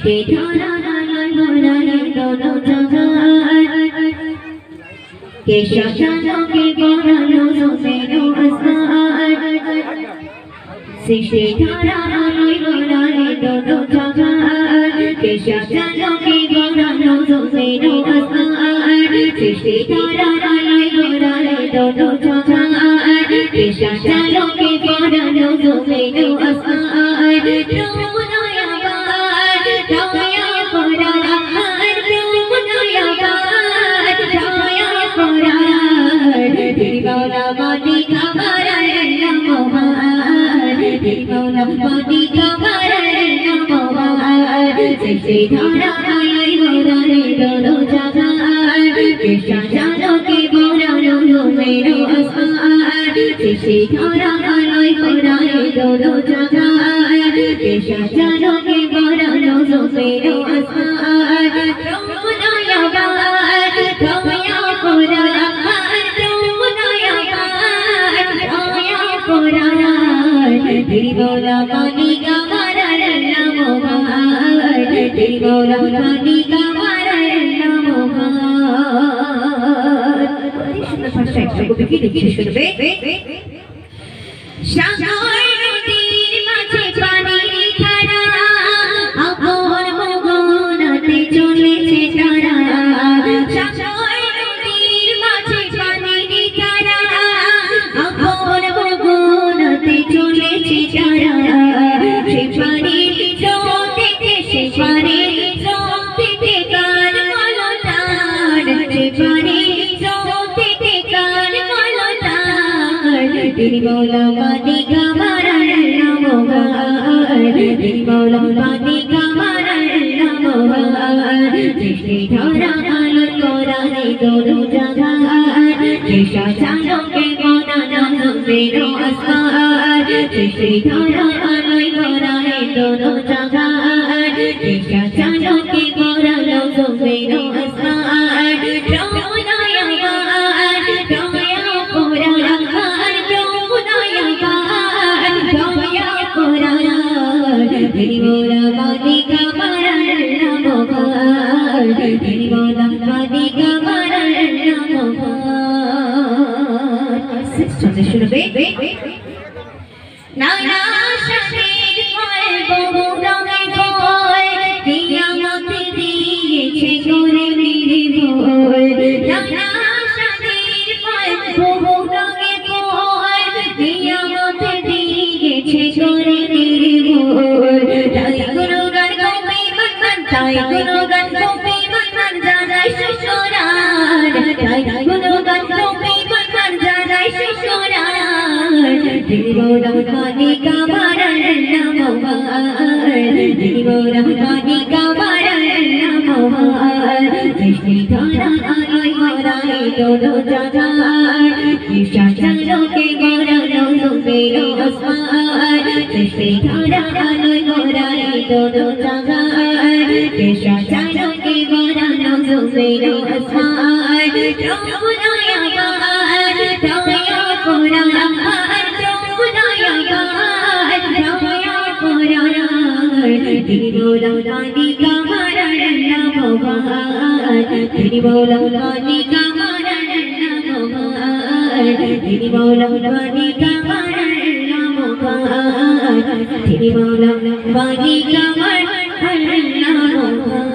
ধরা আলোয় ভরা রে দোনো জাহান কে সাজানো কে গড়ালো জমিনো আসমান সৃষ্টি ধরা আলোয় ভরা রে দোনো জাহান কে সাজানো কে গড়ালো জমিনো আসমান সৃষ্টি ধরা আলোয় ভরা রে দোনো জাহান কে সাজানো কে গড়ালো জমিনো আসমান ধরা আলোয় ভরা রে দোনো জাহান কে সাজানো কে গড়ালো জমিনো আসমান সৃষ্টি ধরা আলোয় ভরা রে দোনো জাহান কে সাজানো কে গড়ালো জমিনো আসমান तेरी मौला पानी का मारा नमो भाई तेरी मौला पानी का मारा नमो भाई सुंदर भाषा एक को बिकी लिखी सुनबे सागर नदीर माঝে পানি ধারা আপন মগনাতে চলেছে তারা সাগর নদীর মাঝে পানি ধারা আপন মগনাতে চলেছে তারা সে পানির স্রোতেতে সে পানির স্রোতেতে কার কলতান সে পানির স্রোতেতে কার কলতান तेरी मौला पानी का मारा नमो भाई तेरी मौला पानी का मारा नमो भाई सृष्टि धरा आलोय भरा रे दोनो জাহান কে সাজানো কে গড়ালো জমিনো আসমান সৃষ্টি ধরা আলোয় ভরা রে দোনো জাহান কে সাজানো কে গড়ালো জমিনো আসমান तेरी मौला पानी का मारा नमो भाई तेरी मौला पानी का मारा नमो भाई सुनबे नाना शरीर पर बहु रंगे भोय कियामत दिएছে করে নির্ভয় नाना शरीर पर बहु रंगे भोय कियामत दिएছে করে নির্ভয় তাই গুণগান কবি মন তাই গুণগান কবি মন জানাই শ্বশুরার তাই গুণগান কবি মন জানাই শ্বশুরার तेरी मौला पानी का मारा नमो भाई तेरी मौला पानी का मारा नमो भाई सृष्टि धरा आलोय भरा रे दोनो জাহান কে সাজানো কে গড়ালো জমিনো আসমান सृष्टि धरा आलोय भरा रे दोनो জাহান কে সাজানো কে গড়ালো জমিনো আসমান तेरी मौला पानी का मारा नमो भाई तेरी मौला पानी का मारा नमो भाई तेरी मौला पानी का मारा नमो भाई तेरी मौला पानी का मारा नमो भाई।